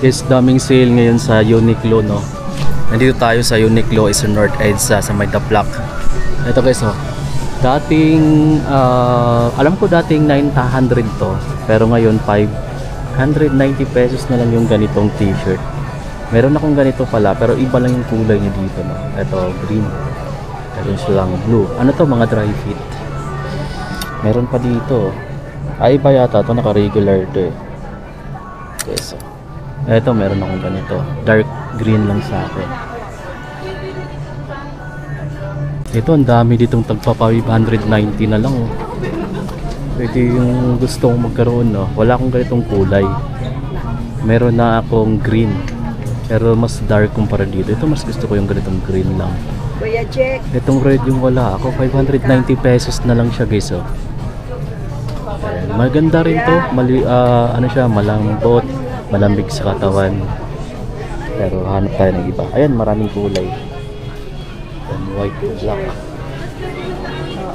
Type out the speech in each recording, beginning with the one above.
Is daming sale ngayon sa Uniqlo, no? Nandito tayo sa Uniqlo is North EDSA sa may Daplak. Ito guys, oh. Dating alam ko dating 900 to, pero ngayon 590 pesos na lang yung ganitong t-shirt. Meron akong ganito pala, pero iba lang yung kulay niya dito, no? Ito green, meron silang blue. Ano to, mga dry fit. Meron pa dito, ay iba yata to, naka regular to eh. Okay, so eto meron akong ganito, dark green lang sa akin. Ito ang dami ditong tagpa 590 na lang, oh. Pwede yung gusto kong magkaroon, no? Wala akong ganitong kulay. Meron na akong green, pero mas dark kumpara dito. Ito mas gusto ko yung ganitong green lang. Kuya Jack, Itong red yung wala ako, 590 pesos na lang siya guys, oh. Ayan, maganda rin to. Ano siya, malambot, malambig sa katawan. Pero hanap tayo ng iba. Ayan, maraming kulay. Ayan, white, black.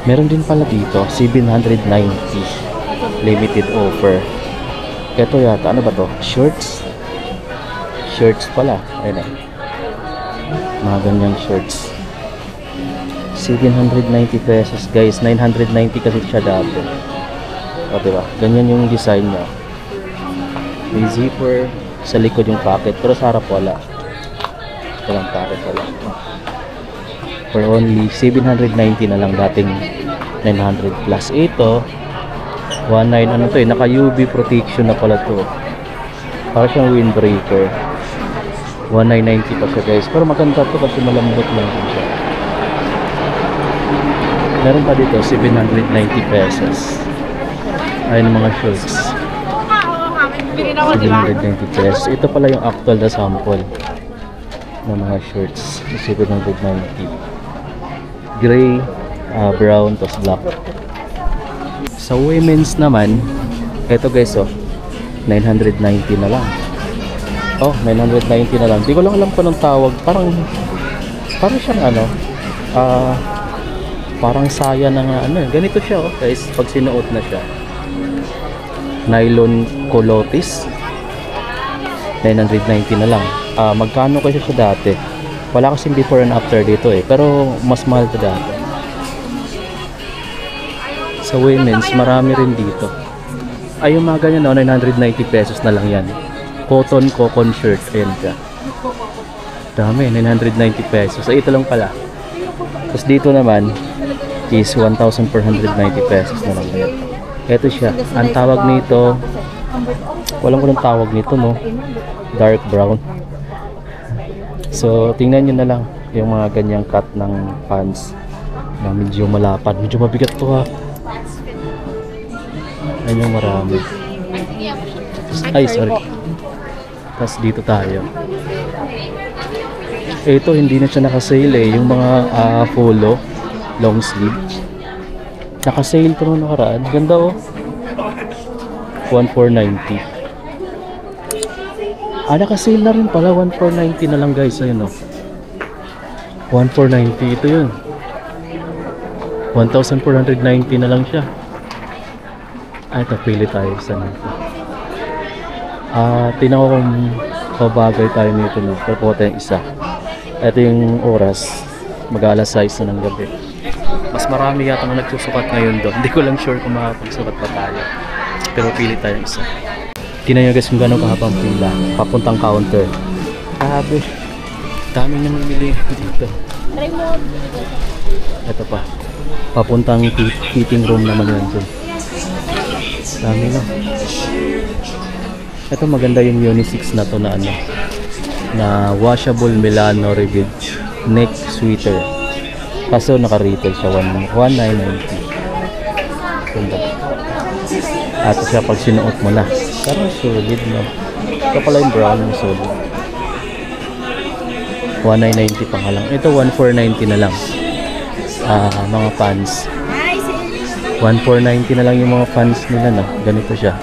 Meron din pala dito, 790 limited offer. Ito yata, ano ba to? Shorts? Shorts pala. Ayan, mga ganyang shorts. 790 pesos guys. 990 kasi siya dati. O diba? Ganyan yung design niya. May zipper sa likod yung pocket, pero sa harap wala. Walang pocket, wala. For only 790 na lang, dating 900 plus. Ito 19, ano to eh, naka UV protection na pala to. Para siyang windbreaker. 1990 pa siya guys, pero maganda to kasi malambot lang din siya. Meron pa dito 790 pesos. Ayun mga shorts, 790 pesos. Ito pala yung actual na sample ng mga shorts, 790. Gray, brown, tapos black. Sa women's naman, ito guys, oh, 990 na lang. Oh, 990 na lang. Di ko lang alam pa ng tawag. Parang siyang ano, parang saya na nga, ano, ganito siya, oh guys, pag sinuot na siya. Nylon culottes, 990 na lang. Magkano kasi siya dati? Wala kasing before and after dito eh, pero mas mahal to dati. Sa women's, marami rin dito. Ay, yung mga ganyan, no, 990 pesos na lang yan. Cotton shirt, ayan ka. Dami, 990 pesos. Ay, ito lang pala. Tapos dito naman is 1,490 pesos na lang yan. Ito siya, ang tawag nito, walang ko ng tawag nito, no, dark brown. So tingnan nyo na lang yung mga ganyang cut ng pants na medyo malapad, medyo mabigat to ha. Ayan yung marami. Ay sorry. Tapos dito tayo, ito hindi na siya nakasale eh, yung mga polo long sleeve. Naka-sale to nung nakaraan. Ganda oh. 1,490. Naka-sale na rin pala. 1,490 na lang guys. Ayun oh. 1,490. Ito yun. 1,490 na lang siya. Ito, pili tayo sa nito. Tingnan ko kung babagay tayo nito. Pero po tayong isa. Ito yung oras. Mag-alas 6 na ng gabi. Mas marami yata na nagsusukat ngayon doon. Hindi ko lang sure kung makapagsukat pa tayo. Pero pili tayo isa. Tingnan nyo guys kung gano'ng kahabang pila. Papuntang counter. Grabe. Daming namimili dito. Ito pa. Papuntang fitting room naman yun dun. Dami na. Ito maganda yung unisex na to na ano. Na washable Milano ribbed neck sweater. Kaso naka-retail siya 1,990. Ganda. At siya pag sinuot mo na. Parang solid, no? Ito pala yung brown yung solid. 1,990 pa nga lang. Ito 1,490 na lang. Mga pants. 1,490 na lang yung mga pants nila, no? Ganito siya.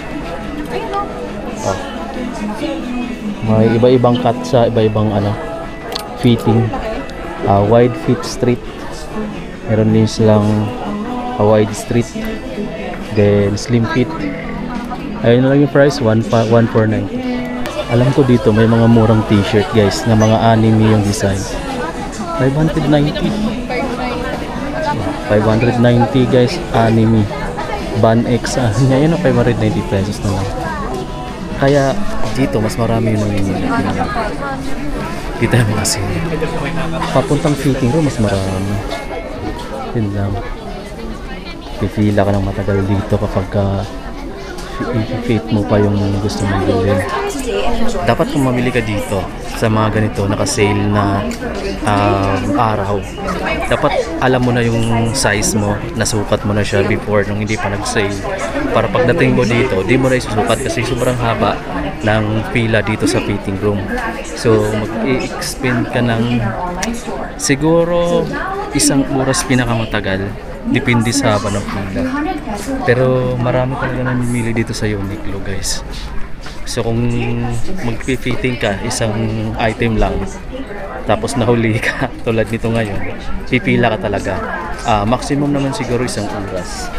May iba-ibang cut sa iba-ibang ano, fitting. Wide fit straight. Meron din silang wide street, then slim fit. Ayun na lang yung price, 1,490. Alam ko dito may mga murang t-shirt guys na mga anime yung design. 590. 590 guys, anime. Ban X, yan o 590 pesos na lang. Kaya dito mas marami yung namimili. Dito yung mga sale. Papuntang fitting room mas marami. Yun lang. Pipila ka ng matagal dito kapag i-fit mo pa yung gusto mong bilhin. Dapat kung mamili ka dito sa mga ganito naka-sale na araw, dapat alam mo na yung size mo, nasukat mo na siya before nung hindi pa nag-sale, para pagdating mo dito di mo na isusukat kasi sobrang haba ng pila dito sa fitting room. So mag-i-expend ka ng siguro 1 oras pinakamatagal, depende sa haba ng pila. Pero marami talaga namimili dito sa Uniqlo guys. So kung mag-fitting ka isang item lang tapos nahuli ka tulad nito ngayon, pipila ka talaga. Maximum naman siguro 1 oras.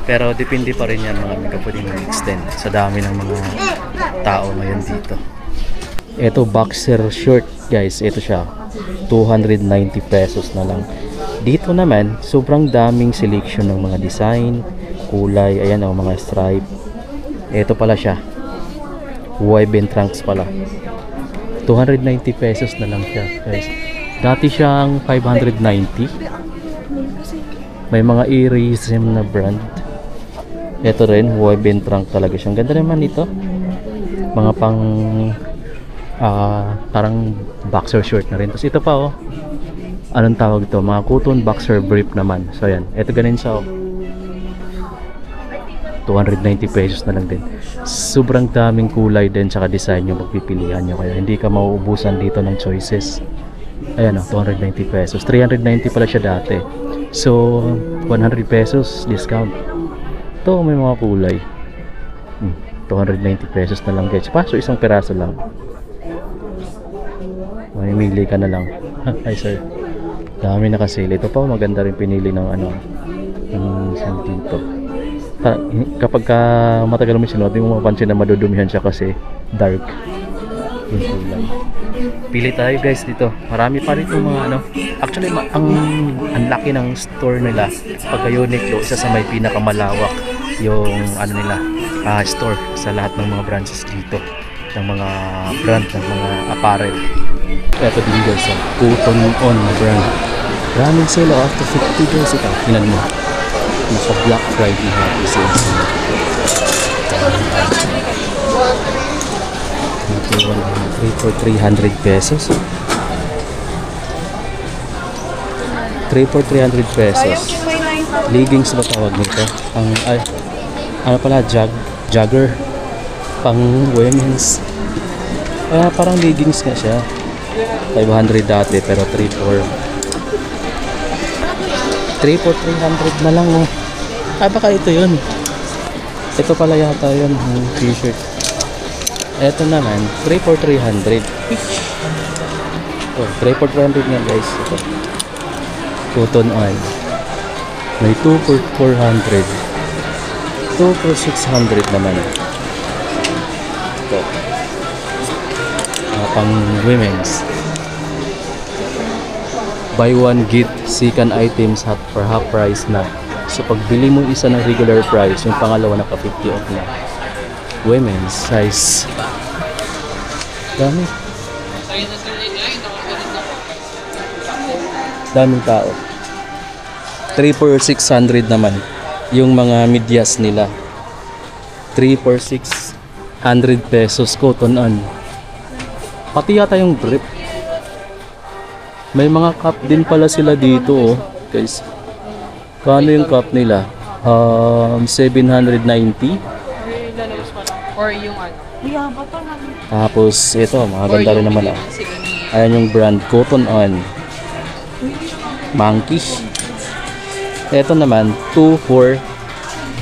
Pero depende pa rin yan, mga mega pwedeng mag-extend sa dami ng mga tao ngayon dito. Ito boxer short guys, ito siya 290 pesos na lang. Dito naman sobrang daming selection ng mga design, kulay, ayan o mga stripe. Ito pala siya, Woven trunks pala. 290 pesos na lang siya guys. Dati siyang 590. May mga Irism na brand. Ito rin, woven trunk talaga siya. Ganda naman ito. Mga pang parang boxer short na rin. Tapos ito pa oh. Anong tawag ito? Mga cotton boxer brief naman. So yan, ito ganin siya oh. 290 pesos na lang din. Sobrang daming kulay din tsaka design yung magpipilian nyo, kaya hindi ka mauubusan dito ng choices. Ayan o, 290 pesos. 390 pala siya dati. So 100 pesos discount. Ito may mga kulay. 290 pesos na lang guys. So isang peraso lang. Mamimili ka na lang. Hi sir. Dami na kasi. Ito pa maganda rin pinili ng ano, yung dito. Kapag matagal mo sinuot, hindi mo mapapansin na madudumihan siya kasi dark yung kulay. Pili tayo guys dito. Marami pa rin yung mga ano. Actually ang laki ng store nila pagka Uniqlo, isa sa may pinakamalawak yung ano nila, store sa lahat ng mga branches dito ng mga brand ng mga apparel. Ito din guys, Cotton On brand. Maraming sale up to 50 guys. Ito, tinan mo. Nasa Black Friday happy sales. 3 for 300 pesos. 3 for 300 pesos. Leggings ba tawag nito? Ano pala, jogger. Pang women's. Parang leggings nga siya. 500 dati pero 3 for 300 na lang oh. Baka ito yun. Ito pala yata yun, t-shirt. Ito naman 3 for 300. Oh, 3 for 300 nga guys. Ito. Cotton On. May 2 for 400. 2 for 600 naman. Ito. Pang women's. Buy one get second items for half price na. So pag bili mo isa ng regular price, yung pangalawa naka 50 off na. Women's size. Daming tao. 3 for 600 naman yung mga medyas nila. 3 for 600 pesos, Cotton On. Pati yata yung brief. May mga cup din pala sila dito oh, guys. Kano yung cup nila? 790. Or yung ano. Tapos ito, mga ganda rin naman ah. Ayan yung brand, Cotton On. Monkey. Ito naman 2 for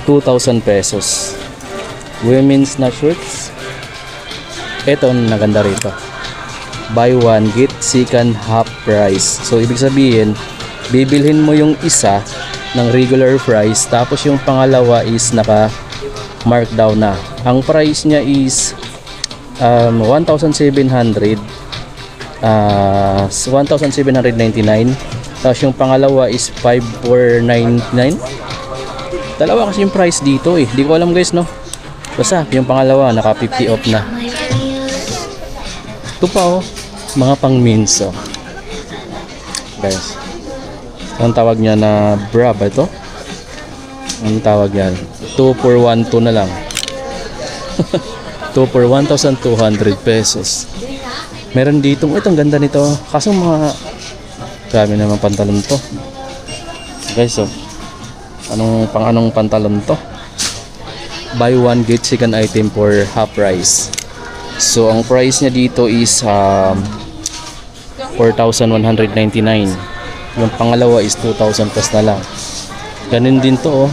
2,000 pesos. Women's na shirts. Ito naganda rito. Buy one get second half price. So ibig sabihin, bibilhin mo yung isa ng regular price, tapos yung pangalawa is naka markdown na. Ang price niya is 1,700, 1,799. Tapos yung pangalawa is 5,499. Dalawa kasi yung price dito eh. Di ko alam guys, no? Basta yung pangalawa naka 50 off na. Ito pa oh, mga pang minso. Guys, ang tawag niya na bra ba ito? Ang tawag yan 2 for 1 2 na lang. 2 for 1,200 pesos. Meron dito, itong ganda nito. Kaso mga grabe naman pantalon to. Guys, so anong pantalon to? Buy one get second item for half price. So ang price niya dito is 4,199. Yung pangalawa is 2,000 plus na lang. Ganun din to oh.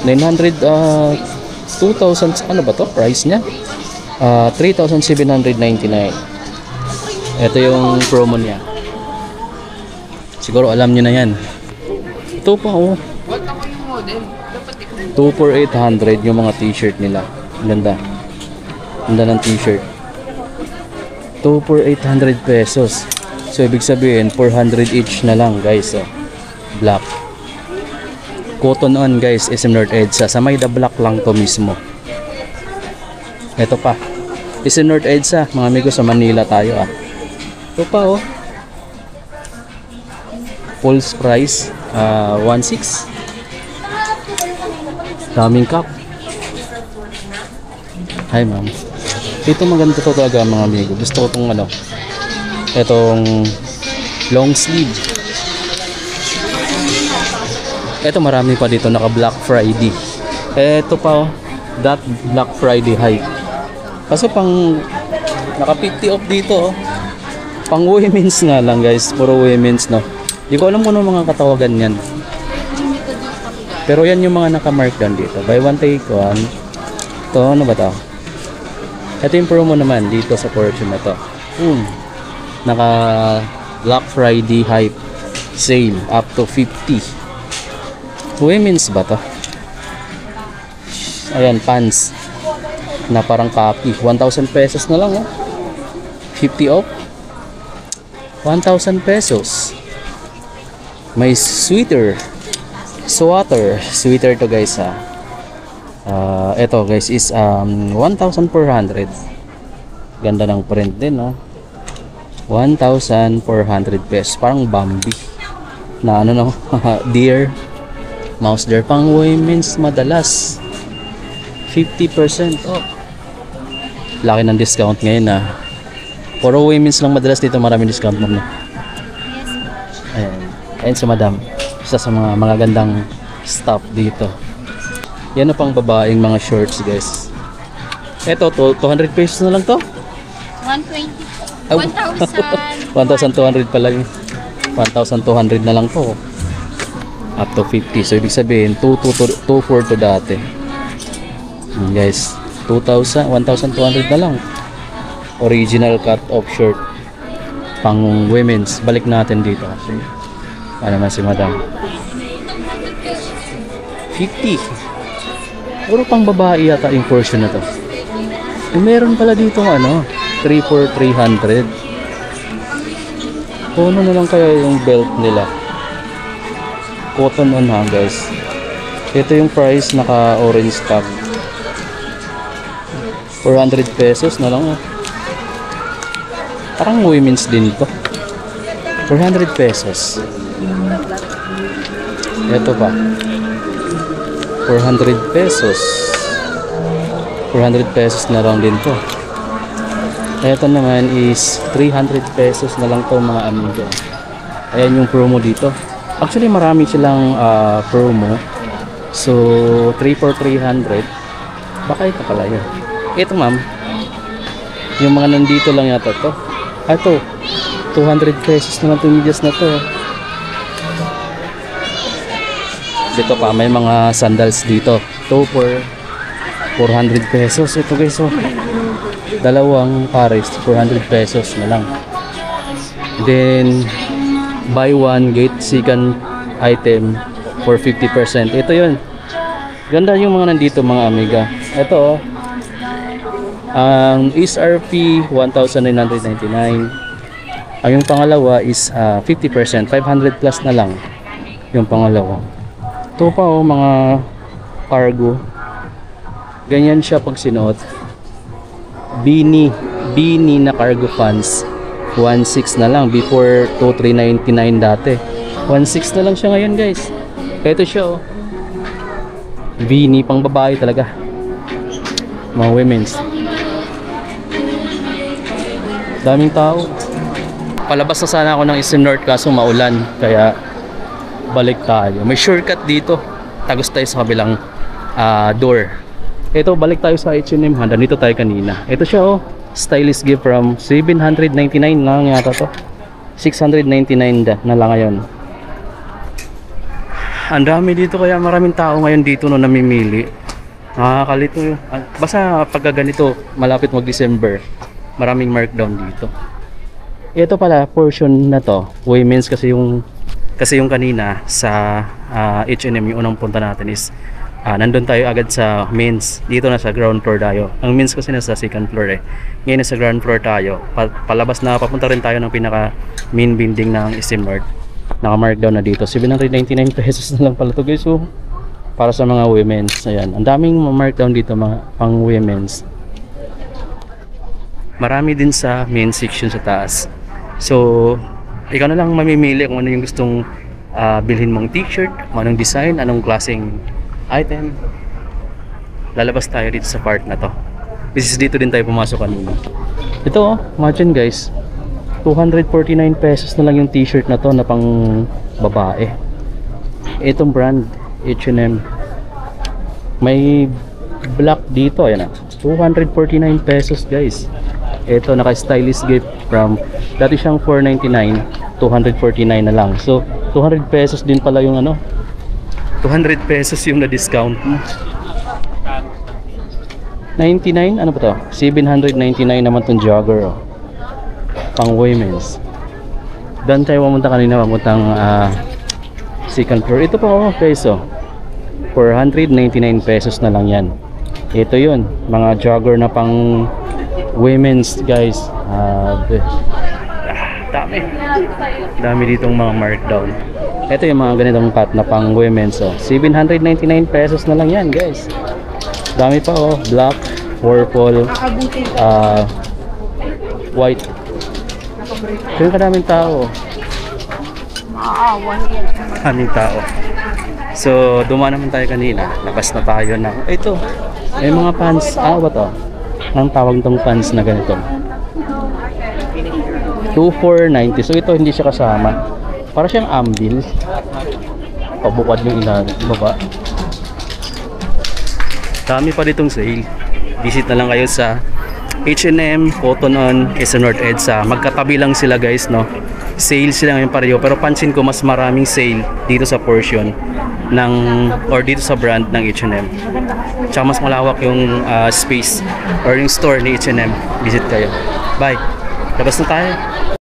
900 2,000 ano ba to price niya? 3,799. Ito yung promo niya. Siguro alam niyo na yan. Ito pa oh. 2 for 800 yung mga t-shirt nila. Ganda. Ganda ng t-shirt. 2 for 800 pesos. So ibig sabihin 400 each na lang guys oh. Black. Cotton on guys, SM North EDSA. Sa may the block lang to mismo. Ito pa. SM North EDSA. Mga amigo sa Manila tayo ah. Ito pa oh. Full price. 1,600. Daming cup. Hi ma'am. Ito maganda to talaga mga amigo. Gusto ko itong ano. Itong long sleeve. Ito marami pa dito naka Black Friday. Ito pa oh, that Black Friday hype. Kaso pang naka 50 off dito oh. Pang women's nga lang guys, puro women's no. Di ko alam kung ano mga katawagan yan. Pero yan yung mga naka-mark down dito. Buy one take one. Ito ano ba to? Ito yung promo naman dito sa portion na to. Naka Black Friday hype sale up to 50. Women's ba to? Ayan, pants na parang copy. 1,000 pesos na lang oh. 50 off. 1,000 pesos. May sweater to guys ha. Ito guys is 1,400. Ganda ng print din no. 1,400 pesos. Parang Bambi na ano no. Deer. Mouse deer. Pang women's madalas 50% off. Laki ng discount ngayon ah. Puro women's lang madalas dito, maraming discount mo na. Ayan. Ayan si madam. Isa sa mga magagandang stuff dito. Yan na pang babaeng mga shorts guys. Eto, 200 pesos na lang to. 120. 1,000. 1,200 pala yun. 1,200 na lang to. Up to 50. So ibig sabihin 2,400 to dati. Guys, 1,200 na lang. Original cut off shirt. Pang women's. Balik natin dito kasi ano naman si madam. 50. Puro pang babae yata yung portion na to. Meron pala dito ano 3 for 300. Ano na lang kaya yung belt nila. Cotton on ha guys. Ito yung price naka orange tag. 400 pesos na lang oh. Parang women's din to. 400 pesos. Ito pa. 400 pesos. 400 pesos na lang din to. Ito naman is 300 pesos na lang to mga amigo. Ayan yung promo dito. Actually marami silang promo. So 3 for 300. Baka ito pala yun. Ito ma'am. Yung mga nandito lang yata to. Ito 200 pesos naman itong medyas na to. Dito pa may mga sandals dito. 2 for 400 pesos. Ito guys oh. Dalawang pares 400 pesos na lang. Then buy one get second item for 50%. Ito yun. Ganda yung mga nandito mga amiga. Ito oh. Ang SRP 1,999. Ang yung pangalawa is 50%, 500 plus na lang yung pangalawa. Ito pa oh, mga cargo. Ganyan siya pag sinuot. Beanie na cargo pants. 1,600 na lang before 2,399 dati. 1,600 na lang siya ngayon, guys. Ito siya oh. Beanie pang babae talaga. Mga women's. Daming tao. Palabas na sana ako ng Eastern North kaso maulan. Kaya balik tayo. May shortcut dito. Tagos tayo sa kabilang door. Ito, balik tayo sa H&M. Nandito tayo kanina. Ito siya oh. Stylish gift from 799 lang yata to. 699 na lang ngayon. Ang dami dito kaya maraming tao ngayon dito no namimili. Nakakalito yun. Basta pagka ganito malapit mag-December, maraming markdown dito. Ito pala portion na to, women's kasi yung kanina sa H&M yung unang punta natin is nandun tayo agad sa men's. Dito na sa ground floor tayo. Ang men's kasi nasa second floor eh. Ngayon nasa ground floor tayo. Palabas na papunta rin tayo ng pinaka main building ng Eastern North. Naka-markdown na dito. 799 pesos na lang pala to guys. So, para sa mga women's. Ayan. Ang daming markdown dito mga pang women's. Marami din sa men's section sa taas. So, ikaw na lang mamimili kung ano yung gustong bilhin mong t-shirt, kung anong design, anong klaseng item. Lalabas tayo dito sa part na to. This is dito din tayo pumasok kanina. Ito oh, imagine guys, 249 pesos na lang yung t-shirt na to na pang babae. Itong brand H&M. May black dito, ayan na. 249 pesos guys. Ito naka-stylish gift from dati siyang 499, 249 na lang. So 200 pesos din pala yung ano. 200 pesos yung na-discount mo. 99, ano ba to? 799 naman tong jogger oh. Pang women's. Doon tayo pumunta kanina, pamuntang second floor. Ito pa oh guys oh. 499 pesos na lang yan. Ito yun, mga jogger na pang women's guys. Dami ditong mga markdown. Ito yung mga ganitong cut na pang women's oh. 799 pesos na lang yan guys. Dami pa oh, black, purple, white. Kaya kadaming tao. Daming tao. So dumaan naman tayo kanina. Labas na tayo na. Ito, may mga pants. Ba to? Ang tawag tong pants na ganito. 2,490. So ito hindi siya kasama. Para siyang ambil. Pabukad yung baba. Dami pa ditong sale. Visit na lang kayo sa H&M, Cotton On, Eastern North EDSA. Magkatabi lang sila guys, no? Sale sila ngayon pareho. Pero pansin ko mas maraming sale dito sa portion ng, or dito sa brand ng H&M. Tsaka mas malawak yung space or yung store ni H&M. Visit kayo. Bye! Labas na tayo.